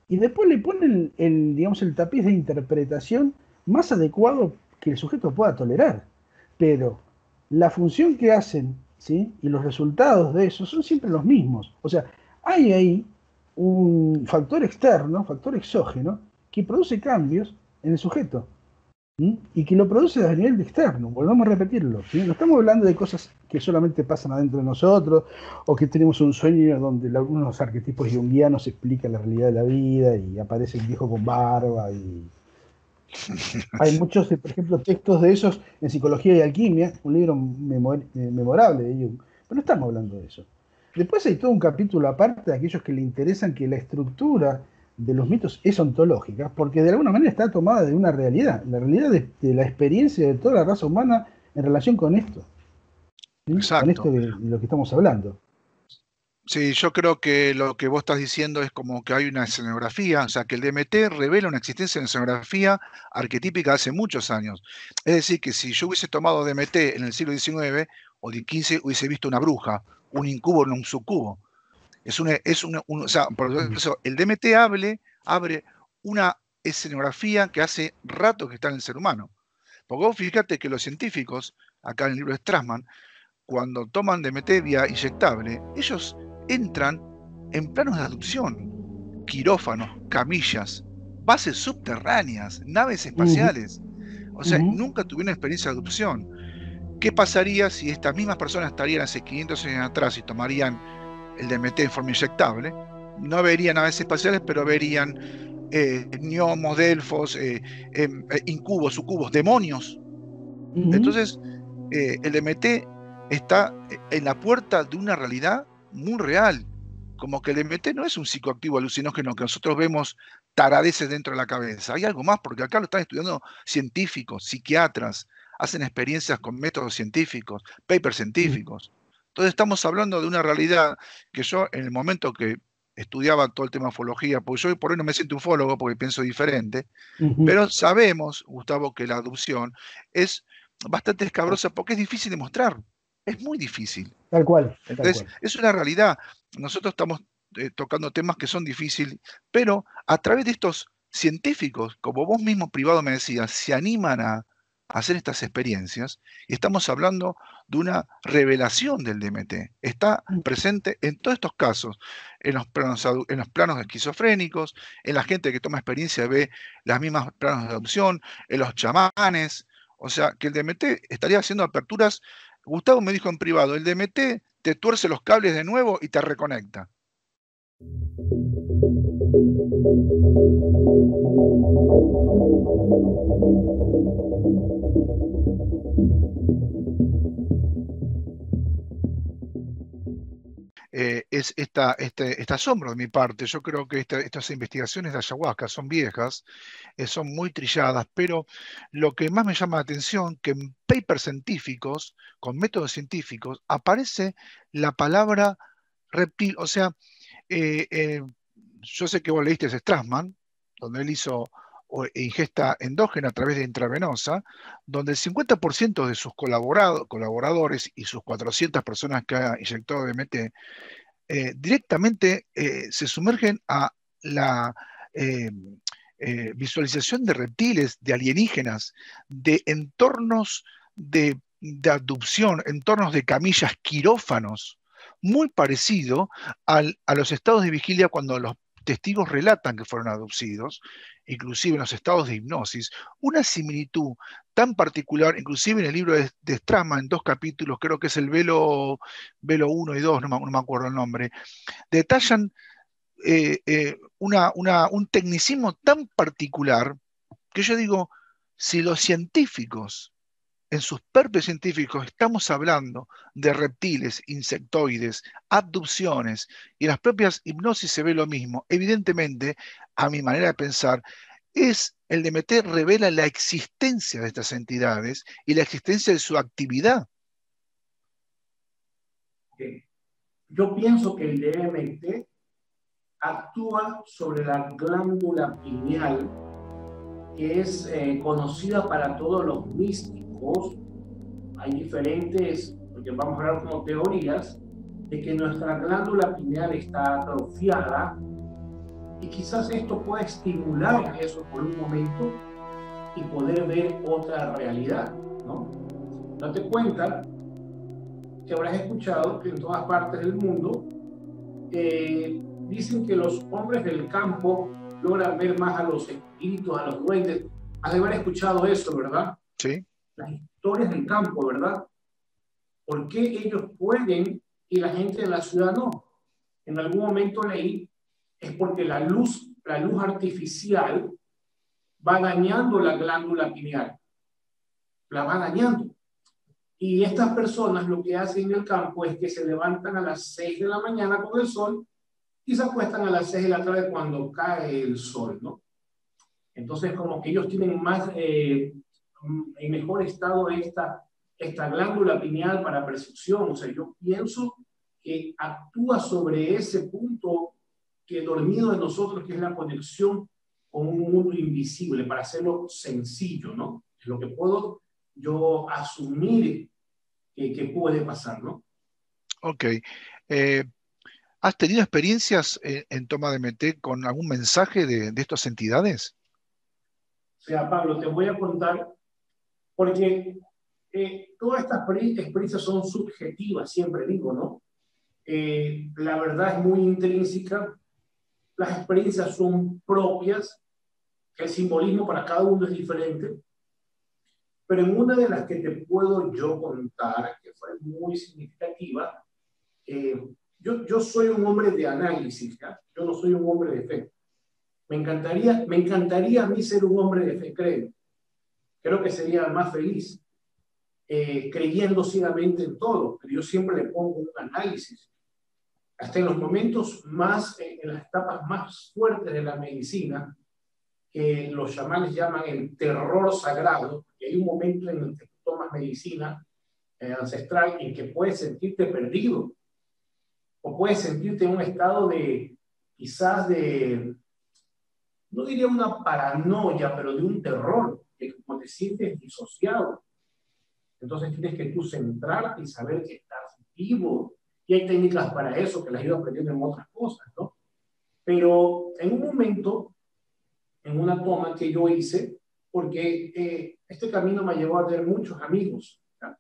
D: y después le ponen el tapiz de interpretación más adecuado que el sujeto pueda tolerar. Pero la función que hacen, ¿sí? Y los resultados de eso son siempre los mismos. O sea, hay ahí un factor externo, factor exógeno, que produce cambios en el sujeto. ¿Sí? Y que lo produce a nivel externo, volvamos a repetirlo, ¿sí? No estamos hablando de cosas que solamente pasan adentro de nosotros o que tenemos un sueño donde algunos arquetipos junguianos explican la realidad de la vida y aparece el viejo con barba y hay muchos, por ejemplo, textos de esos en Psicología y Alquimia, un libro memorable de Jung, pero no estamos hablando de eso. Después hay todo un capítulo aparte de aquellos que le interesan que la estructura de los mitos es ontológica, porque de alguna manera está tomada de una realidad, la realidad de la experiencia de toda la raza humana en relación con esto, ¿sí? Con esto
B: Exacto.
D: de lo que estamos hablando.
B: Sí, yo creo que lo que vos estás diciendo es como que hay una escenografía, o sea, que el DMT revela una existencia en escenografía arquetípica hace muchos años. Es decir, que si yo hubiese tomado DMT en el siglo XIX o XV, hubiese visto una bruja, un incubo, un sucubo. O sea, por eso el DMT abre una escenografía que hace rato que está en el ser humano. Porque vos fíjate que los científicos, acá en el libro de Strassman, cuando toman DMT vía inyectable, ellos entran en planos de aducción, quirófanos, camillas, bases subterráneas, naves espaciales. O sea, nunca tuvieron experiencia de adopción. ¿Qué pasaría si estas mismas personas estarían hace 500 años atrás y tomarían el DMT en forma inyectable? No verían naves espaciales, pero verían gnomos, delfos, incubos, sucubos, demonios. Entonces, el DMT está en la puerta de una realidad muy real. Como que el DMT no es un psicoactivo alucinógeno que nosotros vemos taradeces dentro de la cabeza. Hay algo más, porque acá lo están estudiando científicos, psiquiatras, hacen experiencias con métodos científicos, papers científicos. Entonces estamos hablando de una realidad que yo en el momento que estudiaba todo el tema de ufología, porque yo por hoy no me siento ufólogo porque pienso diferente, pero sabemos, Gustavo, que la adopción es bastante escabrosa porque es difícil de mostrar. Es muy difícil.
D: Tal cual, tal
B: Entonces,
D: cual.
B: es una realidad. Nosotros estamos tocando temas que son difíciles, pero a través de estos científicos, como vos mismo privado me decías, se animan a hacer estas experiencias, y estamos hablando de una revelación del DMT. Está presente en todos estos casos, en los planos esquizofrénicos, en la gente que toma experiencia y ve las mismas planos de adopción, en los chamanes. O sea, que el DMT estaría haciendo aperturas. Gustavo me dijo en privado, el DMT te tuerce los cables de nuevo y te reconecta. Es este asombro de mi parte. Yo creo que estas investigaciones de ayahuasca son viejas, son muy trilladas, pero lo que más me llama la atención que en papers científicos, con métodos científicos, aparece la palabra reptil. O sea, yo sé que vos leíste Strassman, donde él hizo ingesta endógena a través de intravenosa, donde el 50% de sus colaboradores y sus 400 personas que ha inyectado DMT directamente se sumergen a la visualización de reptiles, de alienígenas, de entornos de abducción, entornos de camillas, quirófanos, muy parecido a los estados de vigilia cuando los testigos relatan que fueron abducidos, inclusive en los estados de hipnosis, una similitud tan particular, inclusive en el libro de Strassman, en 2 capítulos, creo que es el Velo 1 y 2, no me acuerdo el nombre, detallan un tecnicismo tan particular que yo digo, si los científicos, en sus papers científicos, estamos hablando de reptiles, insectoides, abducciones, y en las propias hipnosis se ve lo mismo, evidentemente, a mi manera de pensar, el DMT revela la existencia de estas entidades y la existencia de su actividad.
E: Yo pienso que el DMT actúa sobre la glándula pineal, que es conocida para todos los místicos. Hay diferentes, porque vamos a hablar como teorías, de que nuestra glándula pineal está atrofiada y quizás esto puede estimular eso por un momento y poder ver otra realidad, ¿no? Date cuenta que habrás escuchado que en todas partes del mundo dicen que los hombres del campo logran ver más a los espíritus, a los duendes. Has de haber escuchado eso, ¿verdad?
B: Sí.
E: Las historias del campo, ¿verdad? ¿Por qué ellos pueden y la gente de la ciudad no? En algún momento leí, es porque la luz artificial va dañando la glándula pineal. La va dañando. Y estas personas lo que hacen en el campo es que se levantan a las 6 de la mañana con el sol y se acuestan a las 6 de la tarde cuando cae el sol, ¿no? Entonces, como que ellos tienen más, en mejor estado esta glándula pineal para percepción. O sea, yo pienso que actúa sobre ese punto que dormido de nosotros, que es la conexión con un mundo invisible, para hacerlo sencillo, ¿no? Es lo que puedo yo asumir que puede pasar, ¿no?
B: Ok. ¿Has tenido experiencias en toma de DMT con algún mensaje de estas entidades?
E: O sea, Pablo, te voy a contar, porque todas estas experiencias son subjetivas, siempre digo, ¿no? La verdad es muy intrínseca, las experiencias son propias, el simbolismo para cada uno es diferente, pero en una de las que te puedo yo contar, que fue muy significativa, yo soy un hombre de análisis, ¿ya? Yo no soy un hombre de fe. Me encantaría a mí ser un hombre de fe, creo que sería más feliz, creyendo ciegamente en todo, pero yo siempre le pongo un análisis. Hasta en los momentos más, en las etapas más fuertes de la medicina, que los chamanes llaman el terror sagrado, que hay un momento en el que tomas medicina ancestral en que puedes sentirte perdido, o puedes sentirte en un estado de, quizás de, no diría una paranoia, pero de un terror, que como te sientes disociado. Entonces tienes que tú centrarte y saber que estás vivo. Y hay técnicas para eso que las he ido aprendiendo en otras cosas, ¿no? Pero en un momento, en una toma que yo hice, porque este camino me llevó a tener muchos amigos, ¿ya?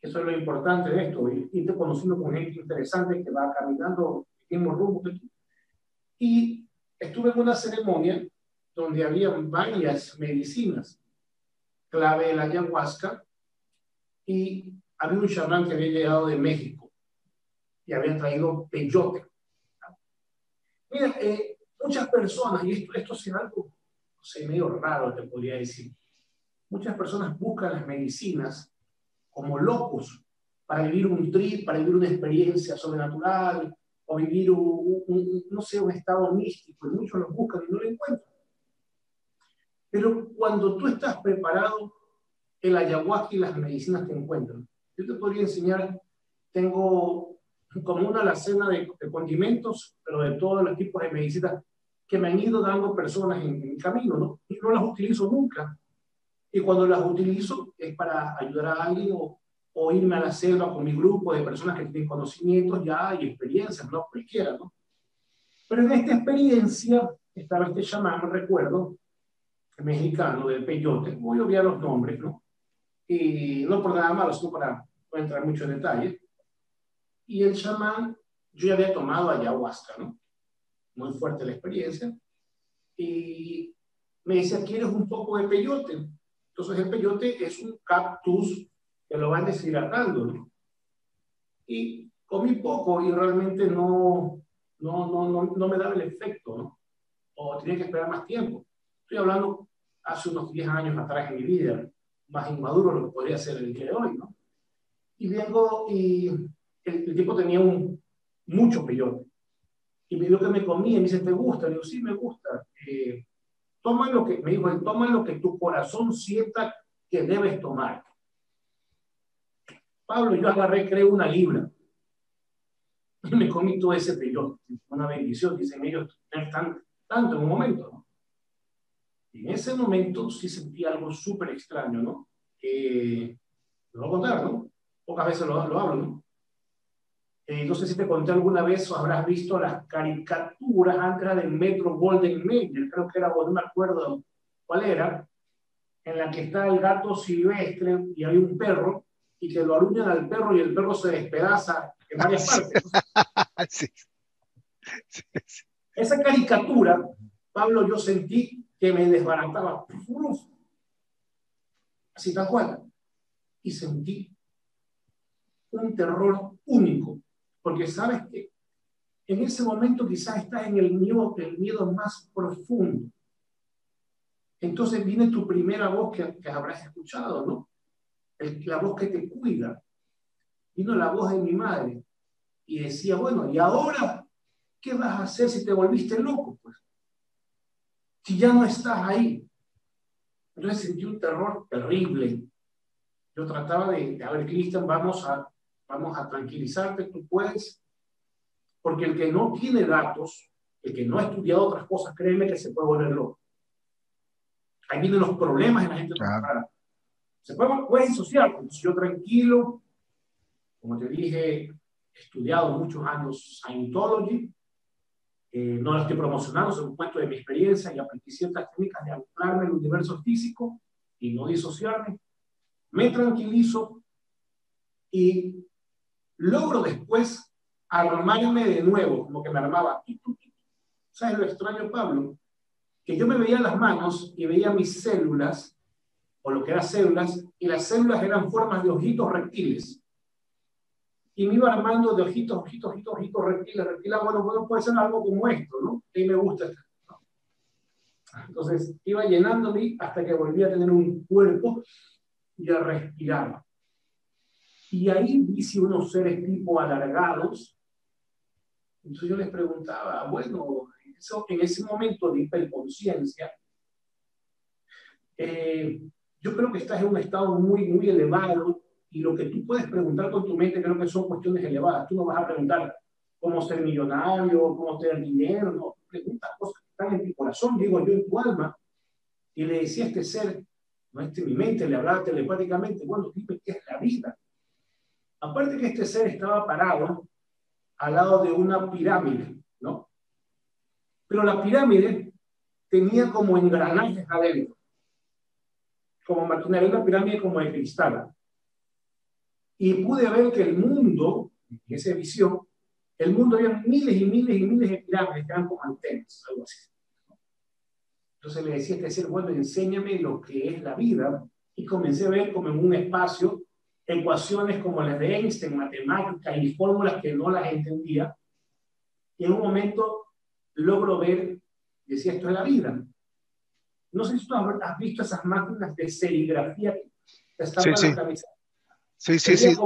E: Eso es lo importante de esto, irte conociendo con gente interesante que va caminando el mismo rumbo que tú. Y estuve en una ceremonia donde había varias medicinas, clave la ayahuasca, y había un chamán que había llegado de México y había traído peyote. Mira, muchas personas, y esto es algo, no sé, medio raro te podría decir, muchas personas buscan las medicinas como locos para vivir un trip, para vivir una experiencia sobrenatural, o vivir no sé, un estado místico, y muchos lo buscan y no lo encuentran. Pero cuando tú estás preparado, el ayahuasca y las medicinas te encuentran. Yo te podría enseñar, tengo como una alacena de condimentos, pero de todos los tipos de medicinas que me han ido dando personas en mi camino, ¿no? Y no las utilizo nunca. Y cuando las utilizo es para ayudar a alguien o irme a la selva con mi grupo de personas que tienen conocimientos ya y experiencias, no cualquiera, ¿no? Pero en esta experiencia estaba este chamán, recuerdo, mexicano del peyote, voy a obviar los nombres, ¿no? Y no por nada malo, sino para no entrar mucho en detalle. Y el chamán, yo ya había tomado ayahuasca, ¿no? Muy fuerte la experiencia. Y me decía, ¿quieres un poco de peyote? Entonces el peyote es un cactus que lo van deshidratando, ¿no? Y comí poco y realmente no me daba el efecto, ¿no? O tenía que esperar más tiempo. Estoy hablando hace unos 10 años atrás en mi vida, más inmaduro lo que podría ser el día de hoy, ¿no? Y vengo y el tipo tenía mucho peyote. Y me dijo que me comía y me dice, ¿te gusta? Le digo, sí, me gusta. Toma lo que, me dijo, toma lo que tu corazón sienta que debes tomar. Pablo, yo agarré, creo, 1 libra. Y me comí todo ese peyote. Una bendición, dicen ellos, tanto en un momento, ¿no? Y en ese momento sí sentí algo súper extraño, ¿no? Lo voy a contar, ¿no? Pocas veces lo hablo, ¿no? No sé si te conté alguna vez o habrás visto las caricaturas antes del Metro Golden Mayer, creo que era, no me acuerdo cuál era, en la que está el gato silvestre y hay un perro, y que lo aruñan al perro y el perro se despedaza en varias partes.
B: Sí. Sí, sí.
E: Esa caricatura, Pablo, yo sentí que me desbarataba, así tal cual, y sentí un terror único, porque sabes que en ese momento quizás estás en el miedo más profundo. Entonces viene tu primera voz que habrás escuchado, ¿no? La voz que te cuida. Vino la voz de mi madre y decía, bueno, ¿y ahora ¿qué vas a hacer si te volviste loco? Pues, si ya no estás ahí. Entonces sentí un terror terrible. Yo trataba a ver, Cristian, vamos a tranquilizarte, tú puedes, porque el que no tiene datos, el que no ha estudiado otras cosas, créeme que se puede volver loco. Ahí vienen los problemas en la gente preparada. Se puede disociar, entonces yo tranquilo, como te dije, he estudiado muchos años Scientology, no lo estoy promocionando, es un cuento de mi experiencia y aprendí ciertas técnicas de anclarme en el universo físico y no disociarme. Me tranquilizo y logro después armarme de nuevo, como que me armaba. ¿Sabes lo extraño, Pablo? Que yo me veía las manos y veía mis células, o lo que eran células, y las células eran formas de ojitos reptiles. Y me iba armando de ojitos reptiles. Bueno, puede ser algo como esto, ¿no? Y me gusta esto, ¿no? Entonces, iba llenándome hasta que volví a tener un cuerpo y a respirar. Y ahí hice unos seres tipo alargados. Entonces yo les preguntaba, bueno, en ese momento de hiperconciencia, yo creo que estás en un estado muy, muy elevado y lo que tú puedes preguntar con tu mente creo que son cuestiones elevadas. Tú no vas a preguntar cómo ser millonario, cómo tener dinero, no. Preguntas cosas que están en tu corazón, digo yo, en tu alma. Y le decía a este ser, no es mi mente, le hablaba telepáticamente, bueno, dime qué es la vida. Aparte que este ser estaba parado al lado de una pirámide, ¿no? Pero la pirámide tenía como engranajes adentro, como maquinaria, una pirámide como de cristal. Y pude ver que el mundo, en esa visión, el mundo había miles y miles y miles de pirámides que eran como antenas, algo así. Entonces le decía a este ser, bueno, enséñame lo que es la vida. Y comencé a ver como en un espacio ecuaciones como las de Einstein, matemáticas y fórmulas que no las entendía. Y en un momento logro ver, decía, esto es la vida. No sé si tú has visto esas máquinas de serigrafía que estaban en las camisetas.
B: Sí.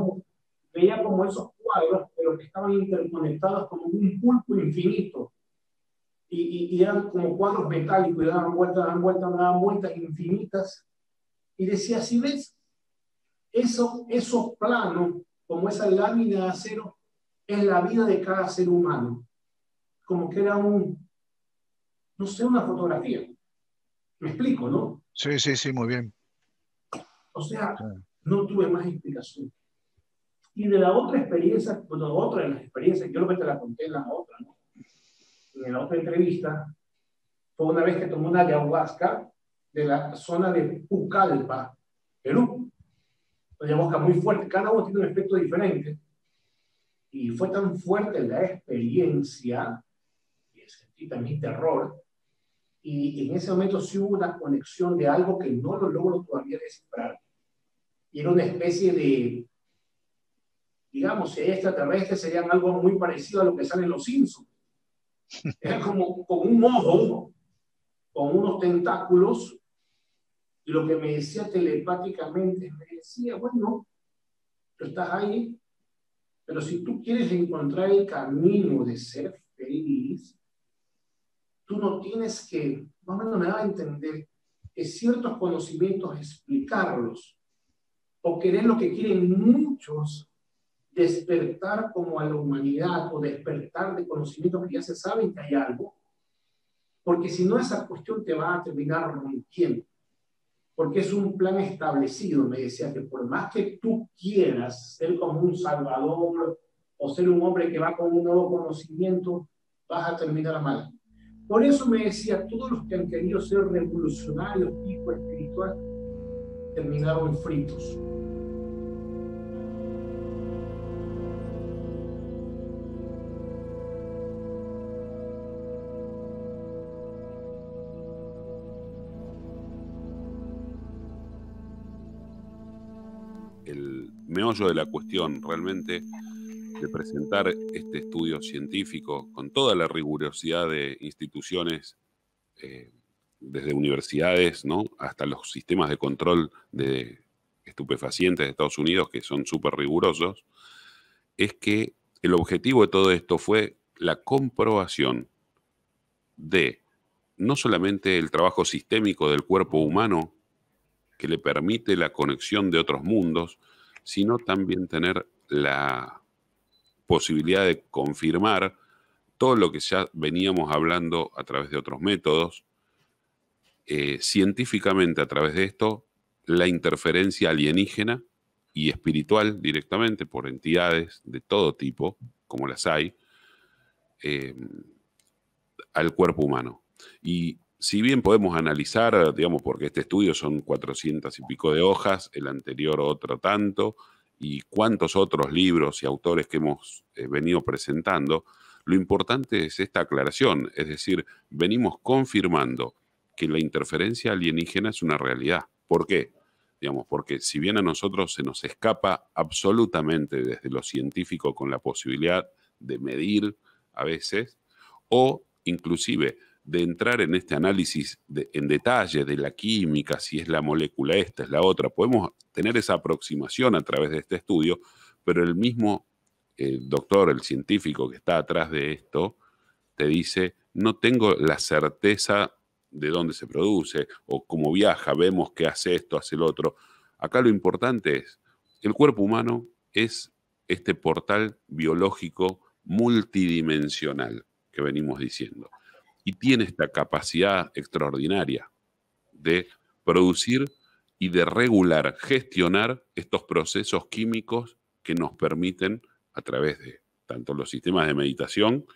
E: Veía como esos cuadros, pero que estaban interconectados como un pulpo infinito. Y eran como cuadros metálicos, y daban vueltas infinitas. Y decía, si ves, esos planos, como esa lámina de acero, es la vida de cada ser humano. Como que era no sé, una fotografía. Me explico, ¿no?
B: Sí, muy bien.
E: O sea, no tuve más explicación. Y de la otra experiencia, bueno, otra de las experiencias, yo lo que te la conté en la otra, ¿no? En la otra entrevista, fue una vez que tomé una ayahuasca de la zona de Pucallpa, Perú. Una ayahuasca muy fuerte, cada uno tiene un efecto diferente. Y fue tan fuerte la experiencia, y sentí también terror, y en ese momento sí hubo una conexión de algo que no lo logro todavía descifrar. Y era una especie de, digamos, extraterrestres serían algo muy parecido a lo que sale en Los Simpsons. Era como un mojo con unos tentáculos, y lo que me decía telepáticamente, me decía, bueno, tú estás ahí, pero si tú quieres encontrar el camino de ser feliz, tú no tienes que, más o menos me daba a entender, que ciertos conocimientos explicarlos, o querer lo que quieren muchos, despertar como a la humanidad, o despertar de conocimientos que ya se saben que hay algo, porque si no esa cuestión te va a terminar rompiendo, porque es un plan establecido. Me decía que por más que tú quieras ser como un salvador o ser un hombre que va con un nuevo conocimiento, vas a terminar mal. Por eso me decía, todos los que han querido ser revolucionarios, tipo espiritual, terminaron fritos.
F: El meollo de la cuestión realmente de presentar este estudio científico con toda la rigurosidad de instituciones, desde universidades, ¿no?, hasta los sistemas de control de estupefacientes de Estados Unidos, que son súper rigurosos, es que el objetivo de todo esto fue la comprobación de no solamente el trabajo sistémico del cuerpo humano que le permite la conexión de otros mundos, sino también tener la posibilidad de confirmar todo lo que ya veníamos hablando a través de otros métodos, científicamente a través de esto, la interferencia alienígena y espiritual directamente por entidades de todo tipo, como las hay, al cuerpo humano. Y si bien podemos analizar, digamos, porque este estudio son 400 y pico de hojas, el anterior otro tanto, y cuántos otros libros y autores que hemos venido presentando, lo importante es esta aclaración, es decir, venimos confirmando que la interferencia alienígena es una realidad. ¿Por qué? Digamos, porque si bien a nosotros se nos escapa absolutamente desde lo científico con la posibilidad de medir a veces, o inclusive de entrar en este análisis en detalle de la química, si es la molécula esta, es la otra, podemos tener esa aproximación a través de este estudio, pero el mismo doctor, el científico que está atrás de esto, te dice, no tengo la certeza de dónde se produce o cómo viaja, vemos que hace esto, hace el otro. Acá lo importante es, el cuerpo humano es este portal biológico multidimensional que venimos diciendo y tiene esta capacidad extraordinaria de producir y de regular, gestionar estos procesos químicos que nos permiten a través de tanto los sistemas de meditación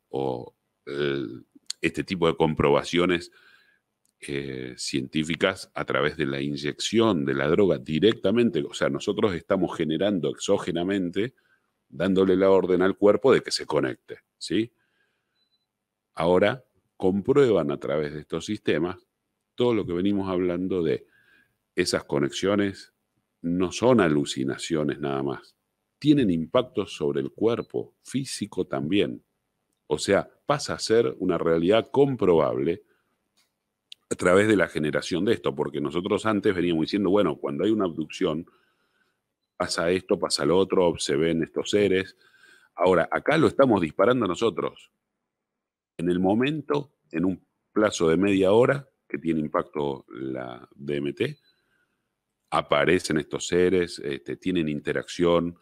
F: o este tipo de comprobaciones científicas a través de la inyección de la droga directamente. O sea, nosotros estamos generando exógenamente, dándole la orden al cuerpo de que se conecte, ¿sí? Ahora comprueban a través de estos sistemas todo lo que venimos hablando de esas conexiones no son alucinaciones nada más. Tienen impactos sobre el cuerpo físico también. O sea, pasa a ser una realidad comprobable a través de la generación de esto, porque nosotros antes veníamos diciendo, bueno, cuando hay una abducción, pasa esto, pasa lo otro, se ven estos seres. Ahora, acá lo estamos disparando nosotros. En el momento, en un plazo de media hora, que tiene impacto la DMT, aparecen estos seres, tienen interacción,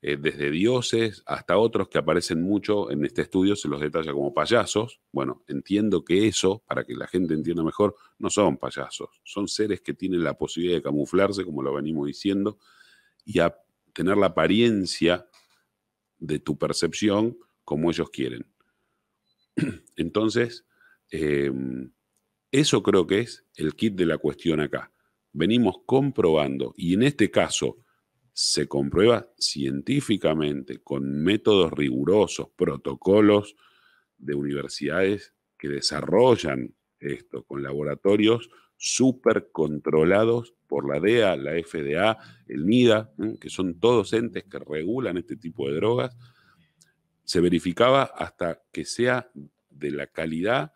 F: desde dioses hasta otros que aparecen mucho, en este estudio se los detalla como payasos. Bueno, entiendo que eso, para que la gente entienda mejor, no son payasos, son seres que tienen la posibilidad de camuflarse, como lo venimos diciendo, y a tener la apariencia de tu percepción como ellos quieren. Entonces, eso creo que es el kit de la cuestión acá. Venimos comprobando, y en este caso se comprueba científicamente con métodos rigurosos, protocolos de universidades que desarrollan esto, con laboratorios súper controlados por la DEA, la FDA, el NIDA, que son todos entes que regulan este tipo de drogas. Se verificaba hasta que sea de la calidad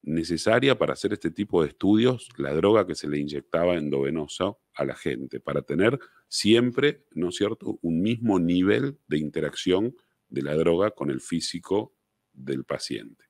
F: necesaria para hacer este tipo de estudios, la droga que se le inyectaba endovenosa a la gente, para tener siempre, ¿no es cierto?, un mismo nivel de interacción de la droga con el físico del paciente.